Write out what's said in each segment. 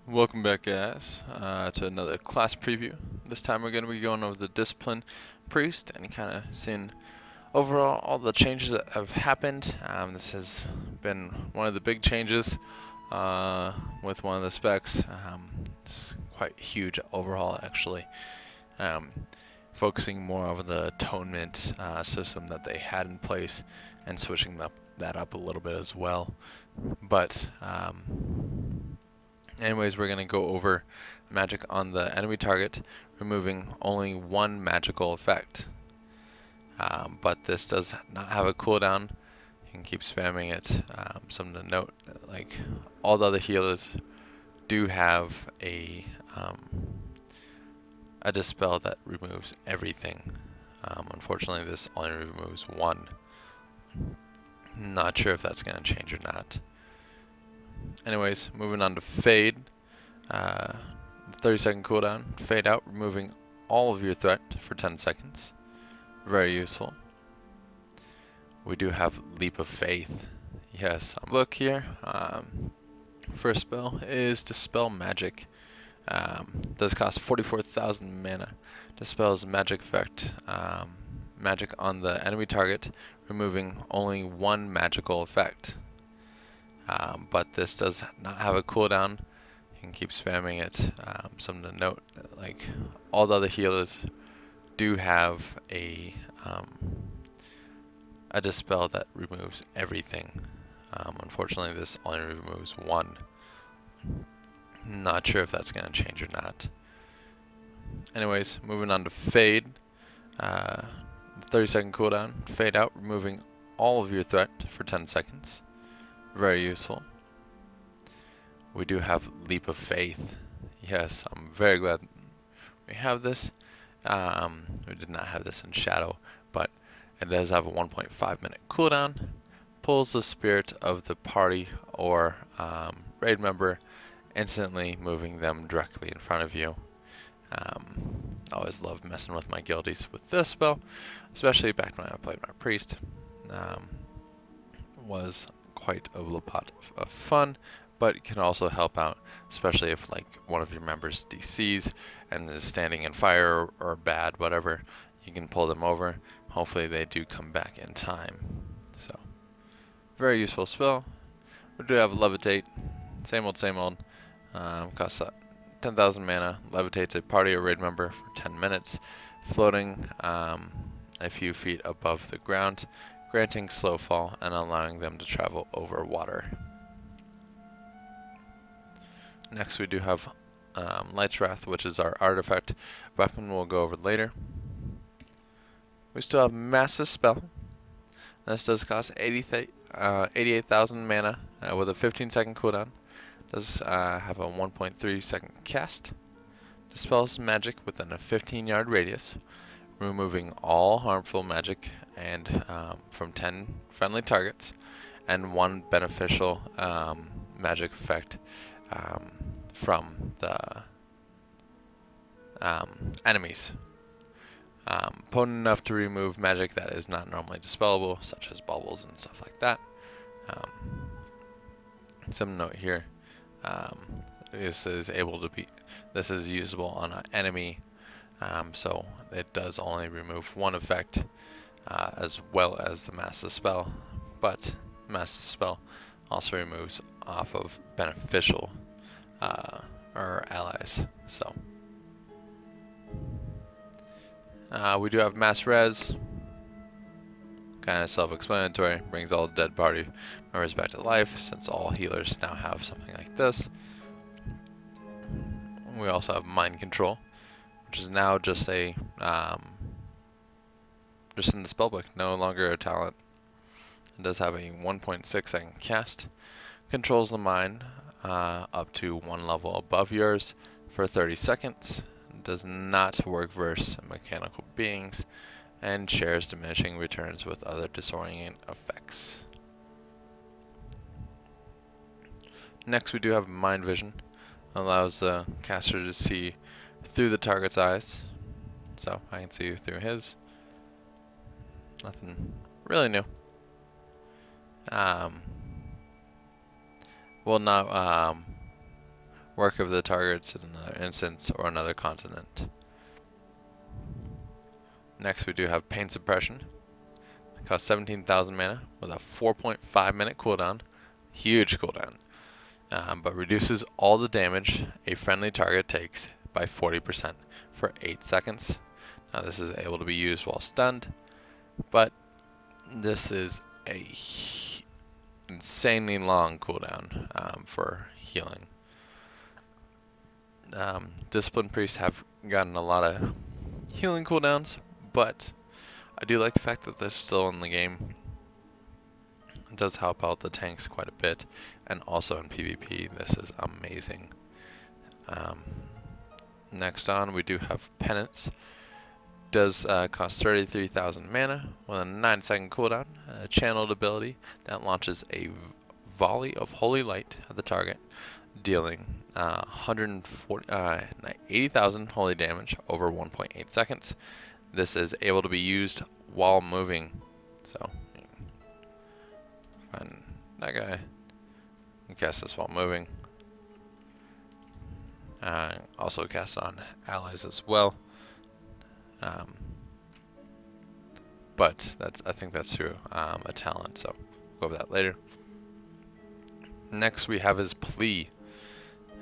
Welcome back, guys, to another class preview. This time we're going to be going over the Discipline Priest and kind of seeing overall all the changes that have happened. This has been one of the big changes with one of the specs. It's quite huge overhaul, actually. Um, Focusing more on the atonement system that they had in place and switching that up a little bit as well. But anyways, we're going to go over magic on the enemy target, removing only one magical effect. But this does not have a cooldown. You can keep spamming it. Something to note, like all the other healers do have a dispel that removes everything. Unfortunately, this only removes one. Not sure if that's going to change or not. Anyways, moving on to Fade. 30-second cooldown. Fade out, removing all of your threat for 10 seconds. Very useful. We do have Leap of Faith. Yes, look here. First spell is Dispel Magic. Does cost 44,000 mana. Dispels magic effect. Magic on the enemy target, removing only one magical effect. But this does not have a cooldown. You can keep spamming it. Something to note, like all the other healers do have a dispel that removes everything. Unfortunately, this only removes one. Not sure if that's going to change or not. Anyways, moving on to Fade. 30-second cooldown. Fade out, removing all of your threat for 10 seconds. Very useful. We do have Leap of Faith. Yes, I'm very glad we have this. We did not have this in Shadow, but it does have a 1.5 minute cooldown. Pulls the spirit of the party or raid member, instantly moving them directly in front of you. Always love messing with my guildies with this spell, especially back when I played my priest. Was quite a lot of fun, but it can also help out, especially if like one of your members DCs and is standing in fire or bad, whatever. You can pull them over. Hopefully they do come back in time. So, very useful spell. We do have Levitate. Same old, same old. Costs 10,000 mana. Levitates a party or raid member for 10 minutes, floating a few feet above the ground, granting slow fall and allowing them to travel over water. Next we do have Light's Wrath, which is our artifact weapon we'll go over later. We still have Massive Spell. This does cost 88,000 mana with a 15-second cooldown. Does have a 1.3 second cast. Dispels magic within a 15-yard radius, removing all harmful magic and from 10 friendly targets, and one beneficial magic effect from the enemies. Potent enough to remove magic that is not normally dispellable, such as bubbles and stuff like that. Some note here. This is usable on an enemy, so it does only remove one effect, as well as the Massive Spell, but Massive Spell also removes off of beneficial or allies. So we do have Mass Res, kind of self-explanatory, brings all dead party members back to life, since all healers now have something like this. We also have Mind Control, which is now just a just in the spellbook, no longer a talent. It does have a 1.6 second cast. Controls the mind up to one level above yours for 30 seconds. It does not work versus mechanical beings, and shares diminishing returns with other disorienting effects. Next we do have Mind Vision. Allows the caster to see through the target's eyes. So I can see through his. Nothing really new. Will work if the target's in another instance or another continent. Next we do have Pain Suppression. It costs 17,000 mana with a 4.5 minute cooldown. Huge cooldown. But reduces all the damage a friendly target takes by 40% for 8 seconds. Now this is able to be used while stunned, but this is a insanely long cooldown for healing. Discipline Priests have gotten a lot of healing cooldowns, but I do like the fact that they're still in the game. It does help out the tanks quite a bit, and also in PvP this is amazing. Next on we do have Penance. Does cost 33,000 mana with a 9-second cooldown, a channeled ability that launches a volley of holy light at the target, dealing 80,000 holy damage over 1.8 seconds. This is able to be used while moving, so find that guy and cast this while moving. Also cast on allies as well. But I think that's through a talent, so we'll go over that later. Next we have his Plea.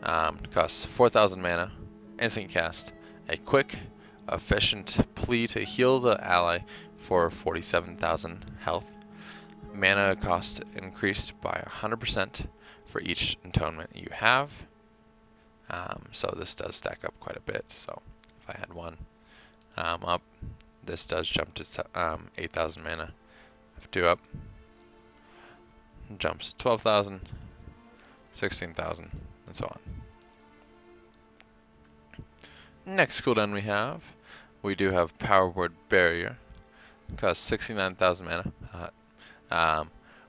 Costs 4,000 mana, instant cast, a quick, efficient plea to heal the ally for 47,000 health. Mana cost increased by 100% for each atonement you have. So this does stack up quite a bit, so if I had one up, this does jump to 8,000 mana. If 2 up, jumps 12,000, 16,000, and so on. Next cooldown we do have Power Word Barrier. Costs 69,000 mana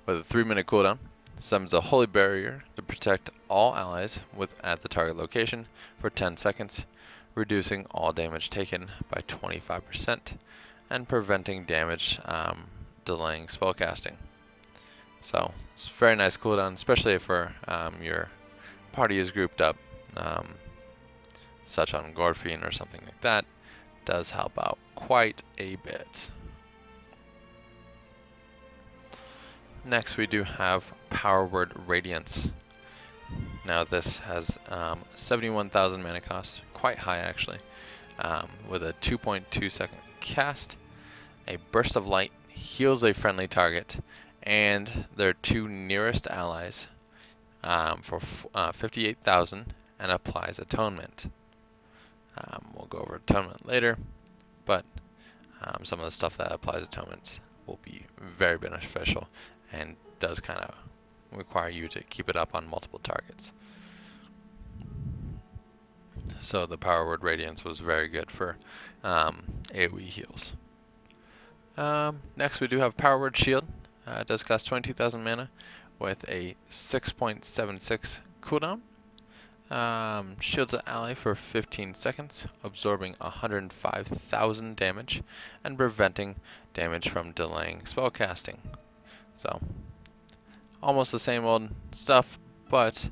with a 3-minute cooldown. Summons a Holy Barrier to protect all allies at the target location for 10 seconds, reducing all damage taken by 25% and preventing damage delaying spellcasting. So it's a very nice cooldown, especially if your party is grouped up, such on Gorfian or something like that. Does help out quite a bit. Next we do have Power Word Radiance. Now this has 71,000 mana cost, quite high actually, with a 2.2 second cast. A burst of light heals a friendly target and their 2 nearest allies for 58,000 and applies Atonement. We'll go over Atonement later, but some of the stuff that applies Atonements will be very beneficial and does kind of require you to keep it up on multiple targets. So the Power Word Radiance was very good for AoE heals. Next we do have Power Word Shield. It does cost 22,000 mana with a 6.76 cooldown. Shields an ally for 15 seconds, absorbing 105,000 damage and preventing damage from delaying spellcasting. So, almost the same old stuff, but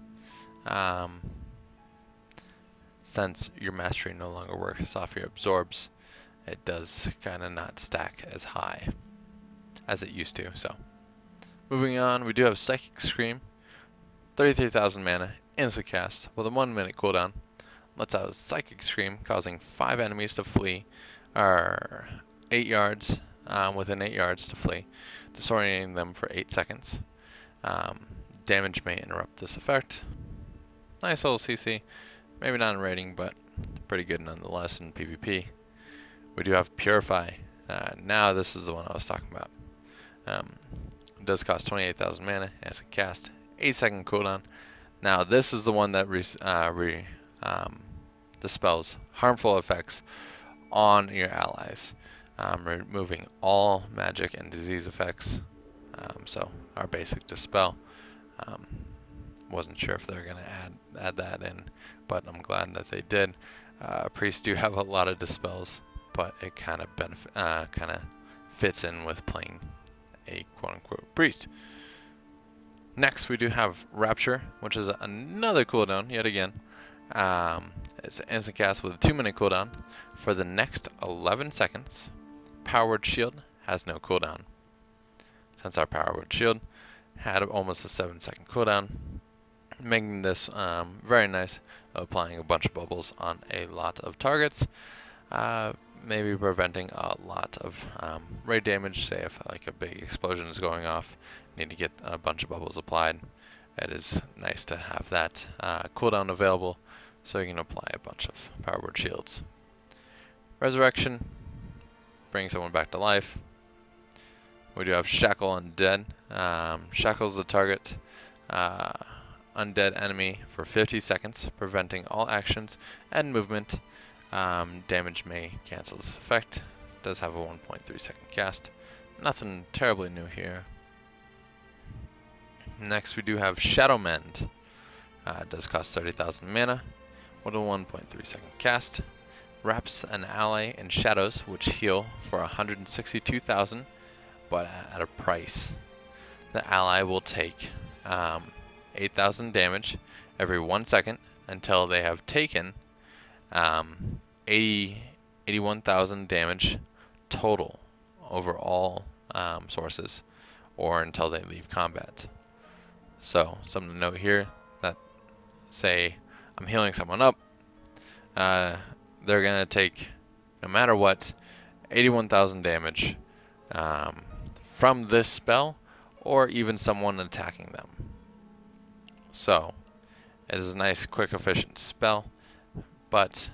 since your mastery no longer works off your absorbs, it does kind of not stack as high as it used to. So, moving on, we do have Psychic Scream, 33,000 mana, instant cast with a 1-minute cooldown. Lets out a Psychic Scream, causing 5 enemies to flee, or 8 yards, within 8 yards to flee, disorientating them for 8 seconds. Damage may interrupt this effect. Nice little CC, maybe not in rating, but pretty good nonetheless in PvP. We do have Purify. Now this is the one I was talking about. It does cost 28,000 mana as a cast, 8-second cooldown. Now this is the one that dispels harmful effects on your allies, removing all magic and disease effects. So our basic dispel. Wasn't sure if they're going to add that in, but I'm glad that they did. Priests do have a lot of dispels, but it kind of fits in with playing a quote-unquote priest. Next we do have Rapture, which is another cooldown yet again. It's an instant cast with a 2-minute cooldown for the next 11 seconds. Power Word Shield has no cooldown. Since our Power Word Shield had almost a 7-second cooldown, making this very nice, applying a bunch of bubbles on a lot of targets, maybe preventing a lot of raid damage. Say if like a big explosion is going off, need to get a bunch of bubbles applied. It is nice to have that cooldown available, so you can apply a bunch of Power Word Shields. Resurrection, bring someone back to life. We do have Shackle Undead. Shackles the target undead enemy for 50 seconds, preventing all actions and movement. Damage may cancel this effect. Does have a 1.3 second cast. Nothing terribly new here. Next we do have Shadow Mend. It does cost 30,000 mana with a 1.3 second cast. Wraps an ally in shadows which heal for 162,000, but at a price. The ally will take 8,000 damage every 1 second until they have taken 81,000 damage total over all sources, or until they leave combat. So something to note here, that say I'm healing someone up, they're gonna take, no matter what, 81,000 damage from this spell, or even someone attacking them. So it is a nice, quick, efficient spell, but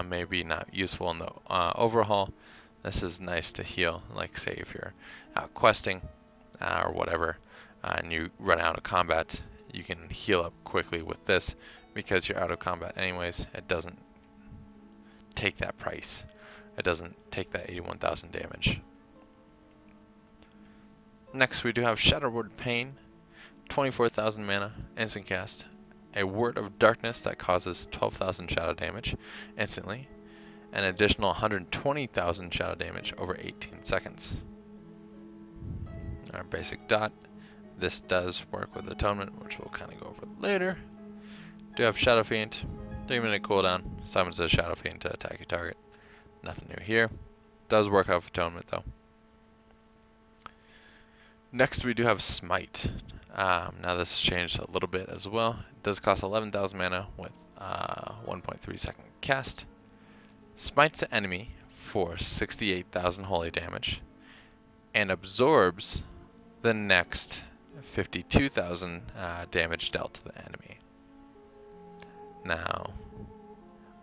maybe not useful in the overhaul. This is nice to heal, like say if you're out questing or whatever, and you run out of combat, you can heal up quickly with this because you're out of combat anyways. It doesn't take that price. It doesn't take that 81,000 damage. Next we do have Shadow Word Pain, 24,000 mana, instant cast. A Word of Darkness that causes 12,000 shadow damage instantly. An additional 120,000 shadow damage over 18 seconds. Our basic dot. This does work with Atonement, which we'll kind of go over later. Do have Shadow Fiend, 3-minute cooldown. Summons a Shadow Fiend to attack your target. Nothing new here. Does work off Atonement though. Next we do have Smite. Now this has changed a little bit as well. It does cost 11,000 mana with 1.3 second cast. Smites the enemy for 68,000 holy damage and absorbs the next 52,000 damage dealt to the enemy. Now,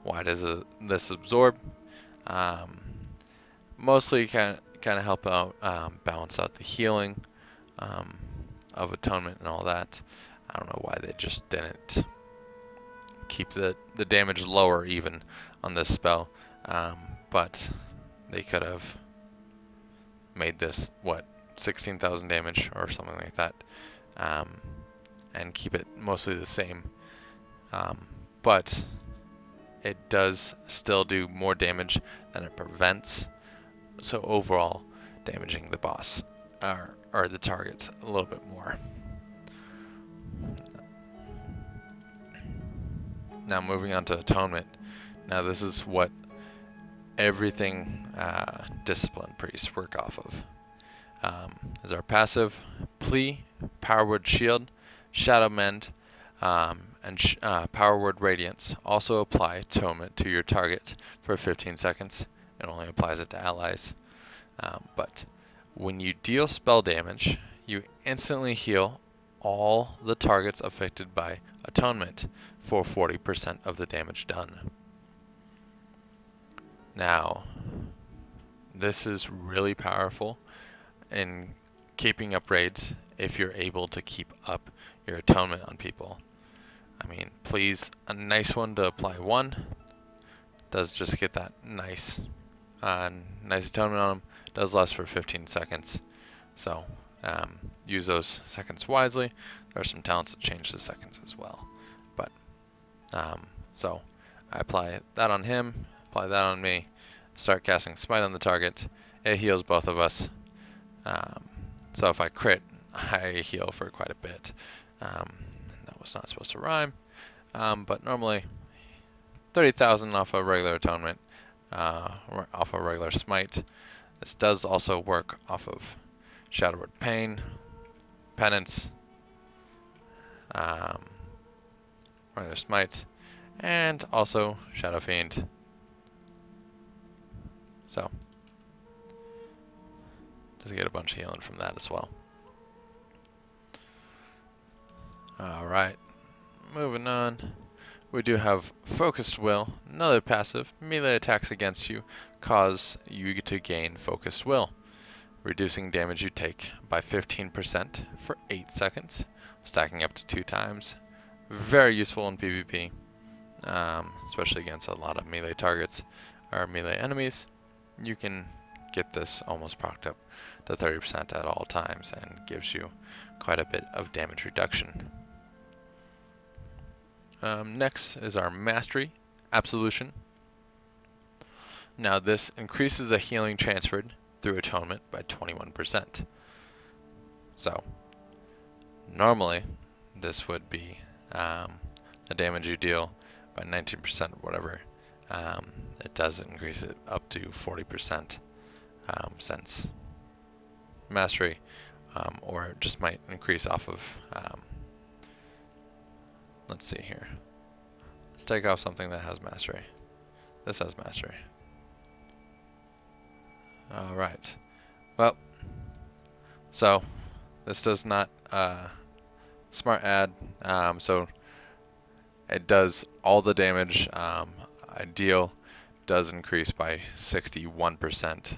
why does this absorb? Mostly kind of help out balance out the healing of Atonement and all that. I don't know why they just didn't keep the damage lower even on this spell, but they could have made this, what, 16,000 damage or something like that, and keep it mostly the same. But it does still do more damage than it prevents, so overall damaging the boss or the targets a little bit more. Now moving on to Atonement. Now this is what everything Discipline Priests work off of. Is our passive Plea, Power Word Shield, Shadow Mend, and Power Word Radiance also apply Atonement to your target for 15 seconds. It only applies it to allies. But when you deal spell damage, you instantly heal all the targets affected by Atonement for 40% of the damage done. Now, this is really powerful in keeping up raids if you're able to keep up your Atonement on people. I mean, please, a nice one to apply one. Does just get that nice Atonement on them. Does last for 15 seconds. So use those seconds wisely. There are some talents that change the seconds as well. But so I apply that on him, apply that on me, start casting Smite on the target. It heals both of us. So if I crit, I heal for quite a bit. That was not supposed to rhyme, but normally 30,000 off a regular atonement, off a regular smite. This does also work off of Shadowward Pain, Penance, um, regular smite, and also Shadow Fiend. So, just get a bunch of healing from that as well. Alright, moving on. We do have Focused Will, another passive. Melee attacks against you cause you to gain Focused Will, reducing damage you take by 15% for 8 seconds, stacking up to 2 times. Very useful in PvP, especially against a lot of melee targets or melee enemies. You can get this almost procced up to 30% at all times and gives you quite a bit of damage reduction. Next is our Mastery, Absolution. Now this increases the healing transferred through Atonement by 21%. So, normally this would be the damage you deal by 19% or whatever. It does increase it up to 40% since Mastery, or it just might increase off of let's see here. Let's take off something that has Mastery. This has Mastery. Alright. Well, so this does not smart add, so it does all the damage I deal does increase by 61%.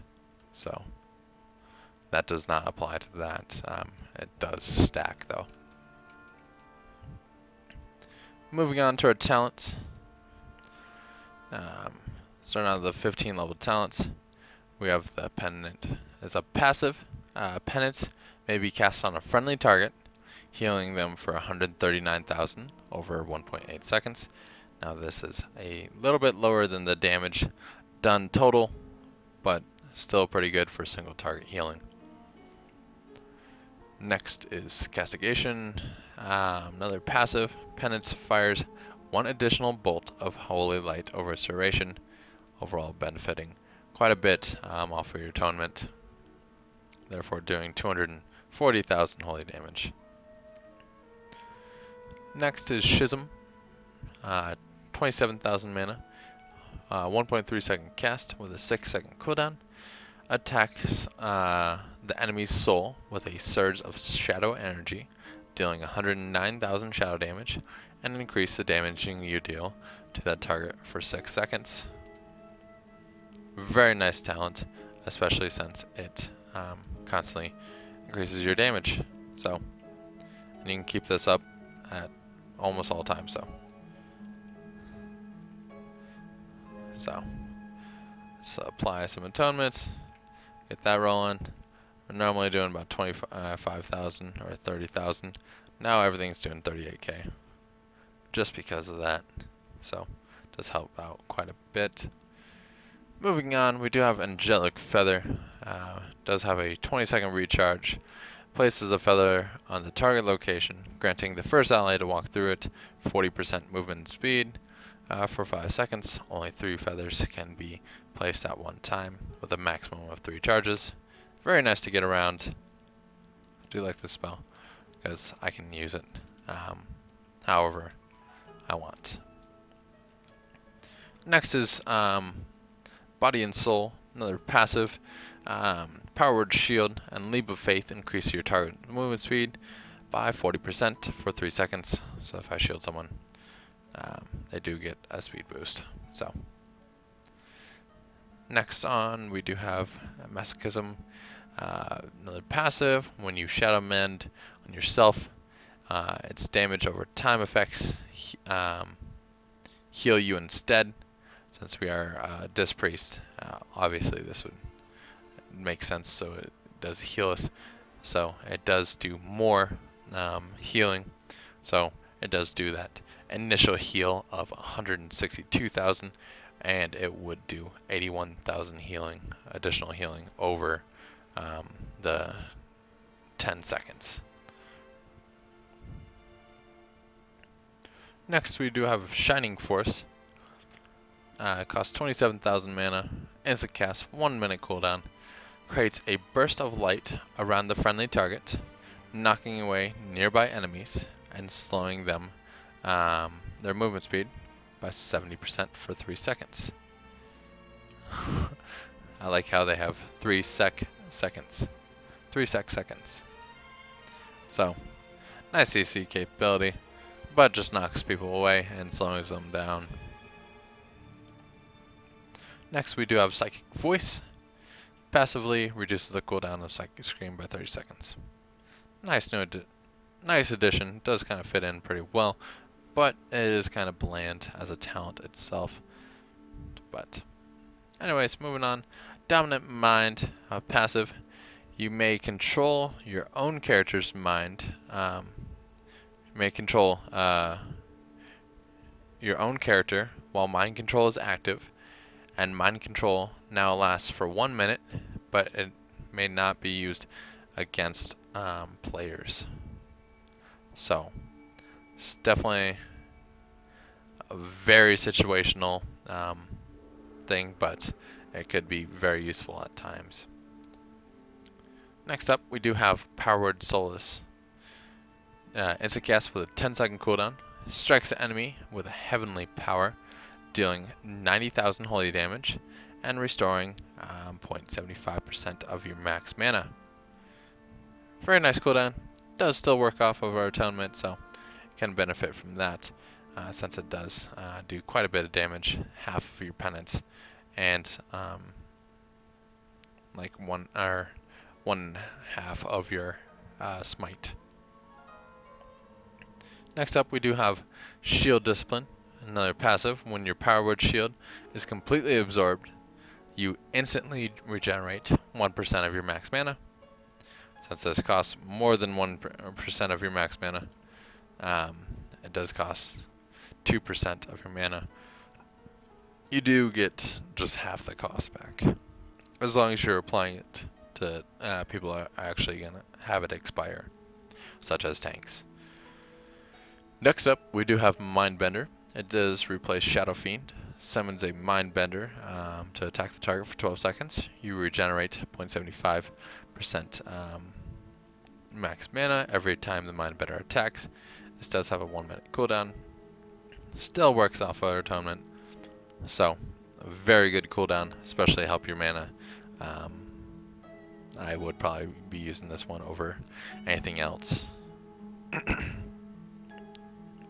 So that does not apply to that. It does stack though. Moving on to our talents. Starting out with the 15 level talents, we have the Penance as a passive. Penance may be cast on a friendly target, healing them for 139,000 over 1.8 seconds. Now this is a little bit lower than the damage done total, but still pretty good for single target healing. Next is Castigation, another passive. Penance fires one additional bolt of holy light over its duration, overall benefiting quite a bit off of your atonement, therefore doing 240,000 holy damage. Next is Schism, 27,000 mana, 1.3 second cast with a 6 second cooldown. Attacks the enemy's soul with a surge of shadow energy, dealing 109,000 shadow damage, and increase the damaging you deal to that target for 6 seconds. Very nice talent, especially since it constantly increases your damage. So, and you can keep this up at almost all times. So let's apply some atonements. Get that rolling. We're normally doing about 25,000 or 30,000. Now everything's doing 38k. Just because of that. So, it does help out quite a bit. Moving on, we do have Angelic Feather. Does have a 20-second recharge. Places a feather on the target location, granting the first ally to walk through it 40% movement speed. For 5 seconds, only 3 feathers can be placed at one time, with a maximum of 3 charges. Very nice to get around. I do like this spell, because I can use it however I want. Next is Body and Soul, another passive. Power Word Shield and Leap of Faith increase your target movement speed by 40% for 3 seconds. So if I shield someone, they do get a speed boost. So next on, we do have Masochism, another passive. When you Shadow Mend on yourself, its damage over time effects heal you instead. Since we are Disc Priest, obviously this would make sense, so it does heal us. So it does do more healing. So it does do that initial heal of 162,000, and it would do 81,000 healing, additional healing over the 10 seconds. Next we do have Shining Force. costs 27,000 mana, instant cast, 1 minute cooldown, creates a burst of light around the friendly target, knocking away nearby enemies and slowing them their movement speed by 70% for 3 seconds. I like how they have 3 seconds. 3 seconds. So, nice CC capability, but just knocks people away and slows them down. Next we do have Psychic Voice. Passively reduces the cooldown of Psychic Scream by 30 seconds. Nice addition, does kind of fit in pretty well, but it is kind of bland as a talent itself. But anyways, moving on. Dominant Mind, passive. You may control your own character's mind. You may control your own character while mind control is active, and mind control now lasts for 1 minute, but it may not be used against players. So it's definitely a very situational thing, but it could be very useful at times. Next up, we do have Power Word Solace. Instant cast with a 10-second cooldown, strikes the enemy with a heavenly power, dealing 90,000 holy damage and restoring 0.75% of your max mana. Very nice cooldown. Does still work off of our atonement, so can benefit from that since it does do quite a bit of damage, half of your penance, and like one half of your smite. Next up, we do have Shield Discipline, another passive. When your Power Word shield is completely absorbed, you instantly regenerate 1% of your max mana. Since this costs more than 1% of your max mana, it does cost 2% of your mana. You do get just half the cost back, as long as you're applying it to people are actually going to have it expire, such as tanks. Next up, we do have Mindbender. It does replace Shadow Fiend. Summons a Mindbender to attack the target for 12 seconds. You regenerate 0.75% max mana every time the Mindbender attacks. This does have a 1 minute cooldown. Still works off of atonement. So, a very good cooldown, especially help your mana. I would probably be using this one over anything else.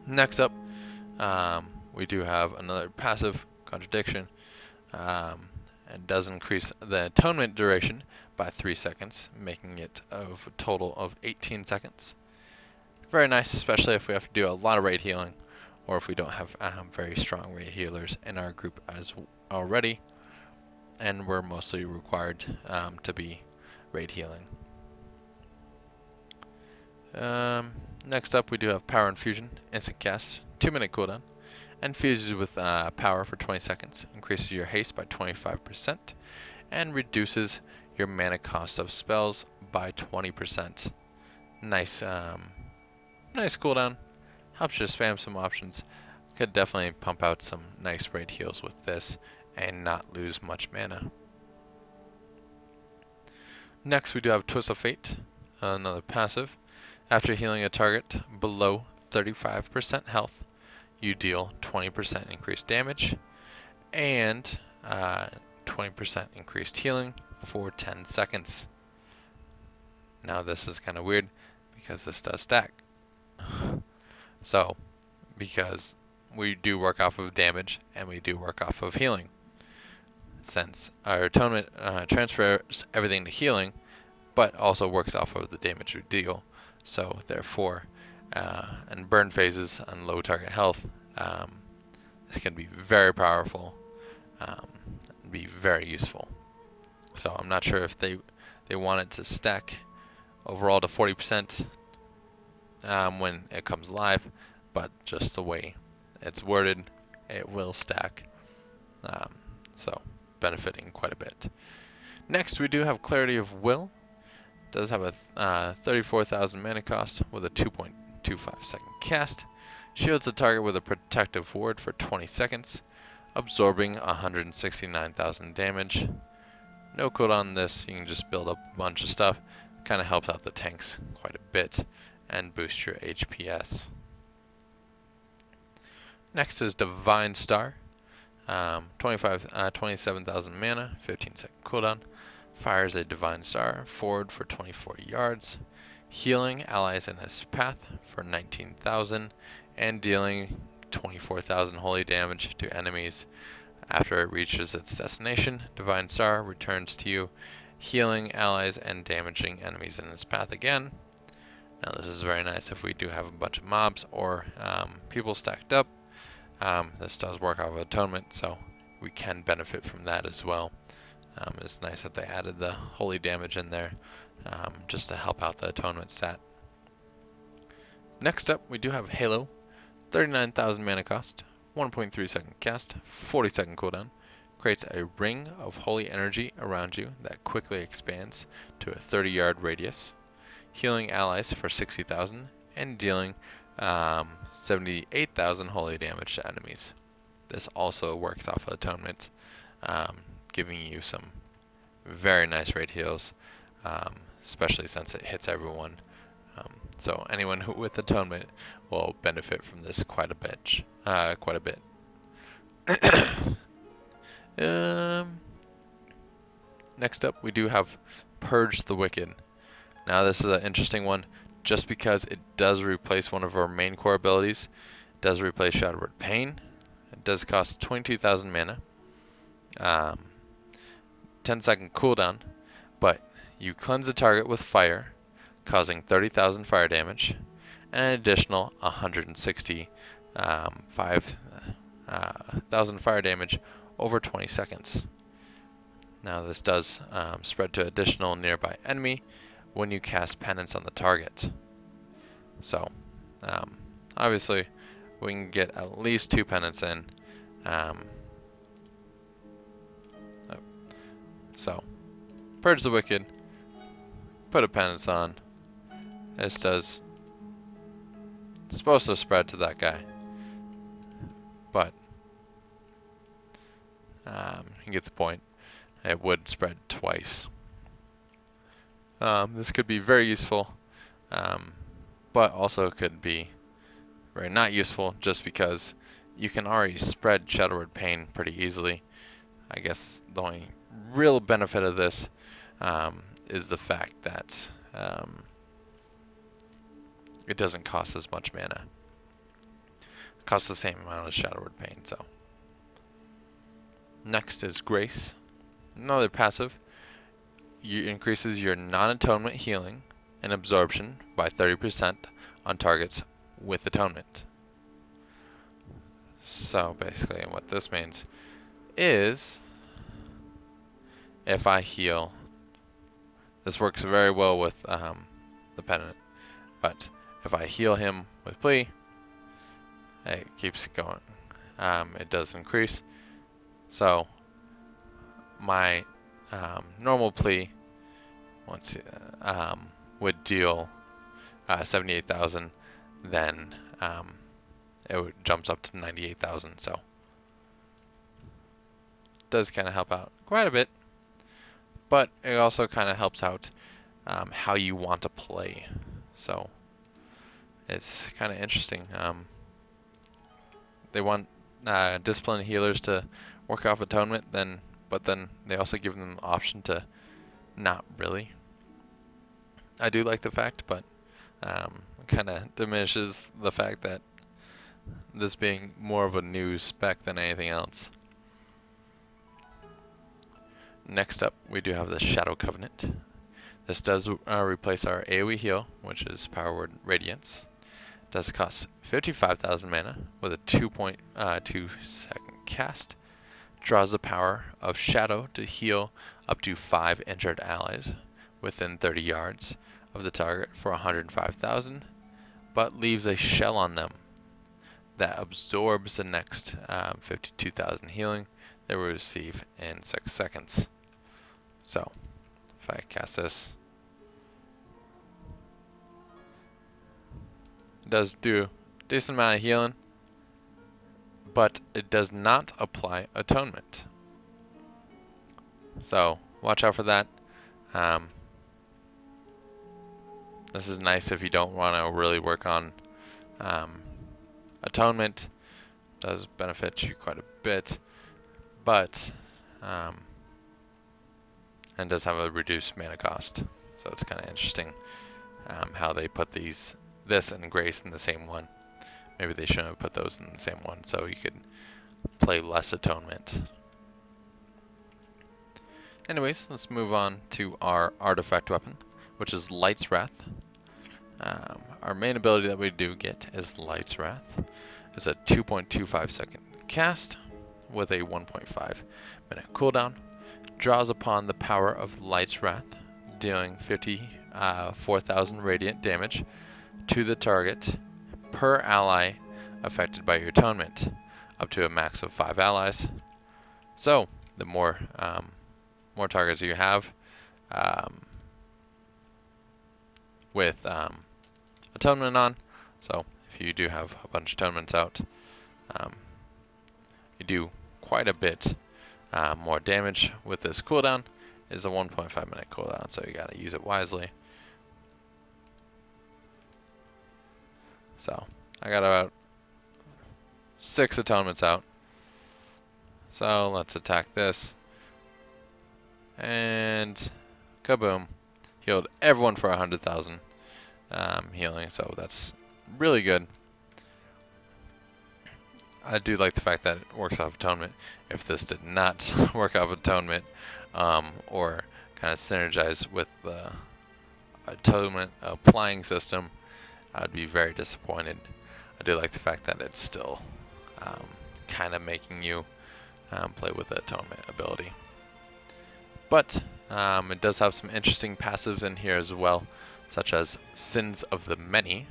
Next up, we do have another passive, Contradiction. It does increase the atonement duration by 3 seconds, making it a total of 18 seconds. Very nice, especially if we have to do a lot of raid healing, or if we don't have very strong raid healers in our group as already, and we're mostly required to be raid healing. Next up, we do have Power Infusion, instant cast, 2 minute cooldown, and fuses with power for 20 seconds, increases your haste by 25%, and reduces your mana cost of spells by 20%. Nice, nice cooldown. Helps you spam some options. Could definitely pump out some nice raid heals with this and not lose much mana. Next, we do have Twist of Fate, another passive. After healing a target below 35% health, you deal 20% increased damage and 20% increased healing for 10 seconds. Now this is kind of weird because this does stack. So, because we do work off of damage and we do work off of healing. Since our atonement transfers everything to healing, but also works off of the damage we deal. So therefore, and burn phases on low target health, this can be very powerful, be very useful. So I'm not sure if they want it to stack overall to 40% when it comes live, but just the way it's worded, it will stack. So benefiting quite a bit. Next, we do have Clarity of Will. It does have a 34,000 mana cost with a 2.25 second cast. Shields the target with a protective ward for 20 seconds. absorbing 169,000 damage. No cooldown on this, you can just build up a bunch of stuff. Kind of helps out the tanks quite a bit and boost your HPS. Next is Divine Star. 27,000 mana, 15-second cooldown. Fires a Divine Star forward for 24 yards, healing allies in his path for 19,000, and dealing 24,000 holy damage to enemies. After it reaches its destination, Divine Star returns to you, healing allies and damaging enemies in its path again. Now this is very nice if we do have a bunch of mobs or people stacked up. This does work out of Atonement, so we can benefit from that as well. It's nice that they added the holy damage in there just to help out the Atonement stat. Next up, we do have Halo. 39,000 mana cost, 1.3 second cast, 40 second cooldown. Creates a ring of holy energy around you that quickly expands to a 30-yard radius, healing allies for 60,000 and dealing 78,000 holy damage to enemies. This also works off of Atonement, giving you some very nice raid heals, especially since it hits everyone. So anyone with Atonement will benefit from this quite a bit. Next up, we do have Purge the Wicked. Now this is an interesting one, just because it does replace one of our main core abilities. It does replace Shadowward Pain. It does cost 22,000 mana. 10-second cooldown, but you cleanse a target with fire, causing 30,000 fire damage, and an additional 165,000 fire damage over 20 seconds. Now this does spread to additional nearby enemy when you cast penance on the target. So obviously we can get at least 2 penance in. So Purge the Wicked, put a penance on. This does, it's supposed to spread to that guy, but you get the point. It would spread twice. This could be very useful, but also could be very not useful just because you can already spread Shadowward Pain pretty easily. I guess the only real benefit of this is the fact that it doesn't cost as much mana. It costs the same amount as Shadowward Pain. So next is Grace. Another passive. Increases your non-atonement healing and absorption by 30% on targets with atonement. So basically what this means is if I heal, this works very well with the Penitent, but if I heal him with Plea, it keeps going. It does increase. So my normal Plea would deal 78,000, then it jumps up to 98,000. So it does kind of help out quite a bit, but it also kind of helps out how you want to play. So it's kind of interesting. They want disciplined healers to work off atonement, but then they also give them the option to not really. I do like the fact, but kind of diminishes the fact that this being more of a new spec than anything else. Next up, we do have the Shadow Covenant. This does replace our AoE heal, which is Power Word Radiance. It does cost 55,000 mana with a 2.2 second cast. Draws the power of Shadow to heal up to 5 injured allies within 30 yards of the target for 105,000, but leaves a shell on them that absorbs the next 52,000 healing they will receive in 6 seconds. So if I cast this, it does do a decent amount of healing, but it does not apply atonement. So watch out for that. Um, this is nice if you don't want to really work on atonement. Does benefit you quite a bit, but and does have a reduced mana cost. So it's kind of interesting how they put this and Grace in the same one. Maybe they shouldn't have put those in the same one, so you could play less atonement. Anyways, let's move on to our artifact weapon, which is Light's Wrath. Our main ability that we do get is Light's Wrath. It's a 2.25 second cast with a 1.5 minute cooldown. Draws upon the power of Light's Wrath, dealing 4,000 radiant damage to the target per ally affected by your atonement, up to a max of 5 allies. So the more targets you have with atonement on, so if you do have a bunch of atonements out, you do quite a bit more damage with this cooldown. Is a 1.5 minute cooldown, so you gotta use it wisely. So I got about 6 atonements out. So let's attack this. And kaboom. Healed everyone for 100,000 healing, so that's really good. I do like the fact that it works off atonement. If this did not work off atonement, or kind of synergize with the atonement applying system, I'd be very disappointed. I do like the fact that it's still kind of making you play with the atonement ability. But it does have some interesting passives in here as well, such as Sins of the Many.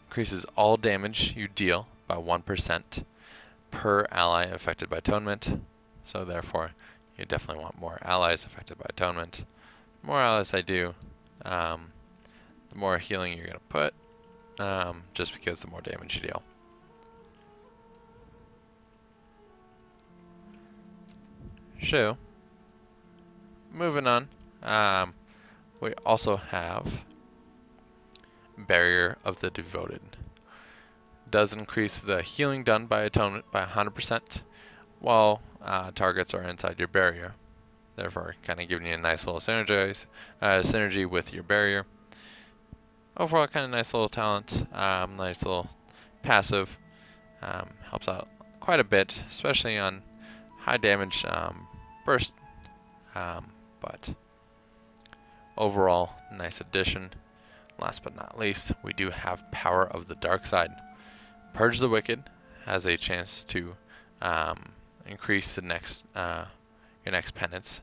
Increases all damage you deal by 1% per ally affected by atonement. So therefore, you definitely want more allies affected by atonement. The more allies I do, the more healing you're going to put, just because the more damage you deal. So, moving on, we also have Barrier of the Devoted. Does increase the healing done by atonement by 100% while targets are inside your barrier. Therefore, kind of giving you a nice little synergy with your barrier. Overall, kind of nice little talent, nice little passive. Helps out quite a bit, especially on high damage burst. But overall, nice addition. Last but not least, we do have Power of the Dark Side. Purge the Wicked has a chance to increase the your next penance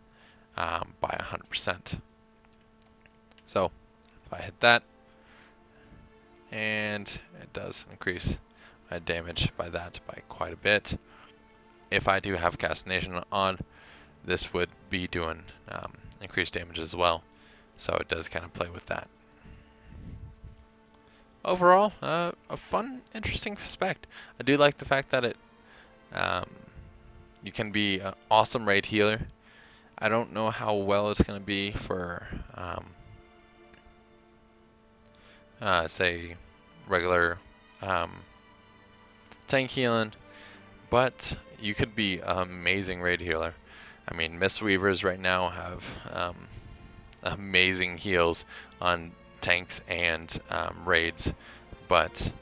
by 100%. So if I hit that, and it does increase my damage by quite a bit. If I do have Castination on, this would be doing increased damage as well. So it does kind of play with that. Overall, a fun, interesting spec. I do like the fact that it you can be an awesome raid healer. I don't know how well it's going to be for say regular tank healing, but you could be an amazing raid healer. I mean, Mistweavers right now have amazing heals on tanks and raids, but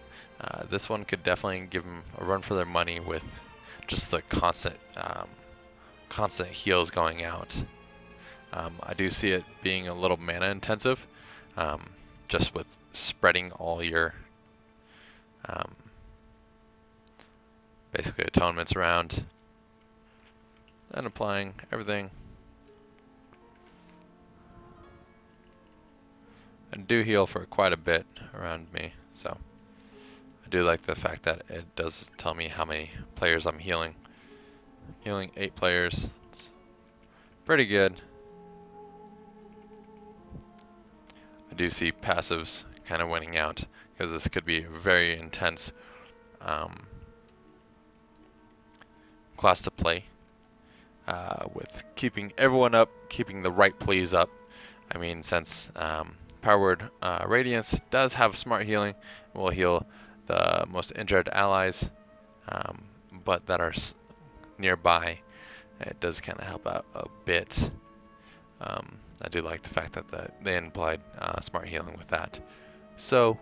this one could definitely give them a run for their money with just the constant heals going out. I do see it being a little mana intensive, just with spreading all your basically atonements around and applying everything. I do heal for quite a bit around me, so I do like the fact that it does tell me how many players I'm healing. Healing 8 players, it's pretty good. I do see passives kind of winning out, because this could be a very intense class to play, with keeping everyone up, keeping the right plays up. I mean, since Power Word Radiance does have Smart Healing, it will heal the most injured allies, but that are nearby. It does kind of help out a bit. I do like the fact that they implied Smart Healing with that. So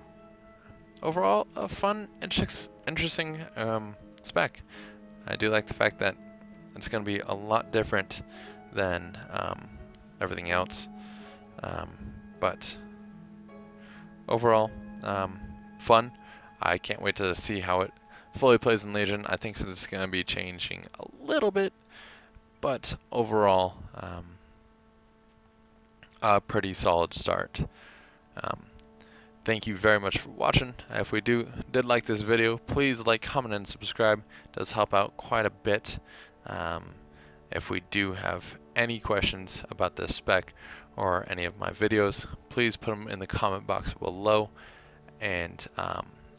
overall, a fun, interesting spec. I do like the fact that it's going to be a lot different than everything else. But overall, fun. I can't wait to see how it fully plays in Legion. I think it's going to be changing a little bit, but overall, a pretty solid start. Thank you very much for watching. If we did like this video, please like, comment, and subscribe. It does help out quite a bit. If we do have any questions about this spec or any of my videos, please put them in the comment box below. And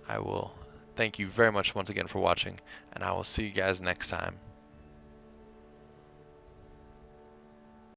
I will thank you very much once again for watching, and I will see you guys next time.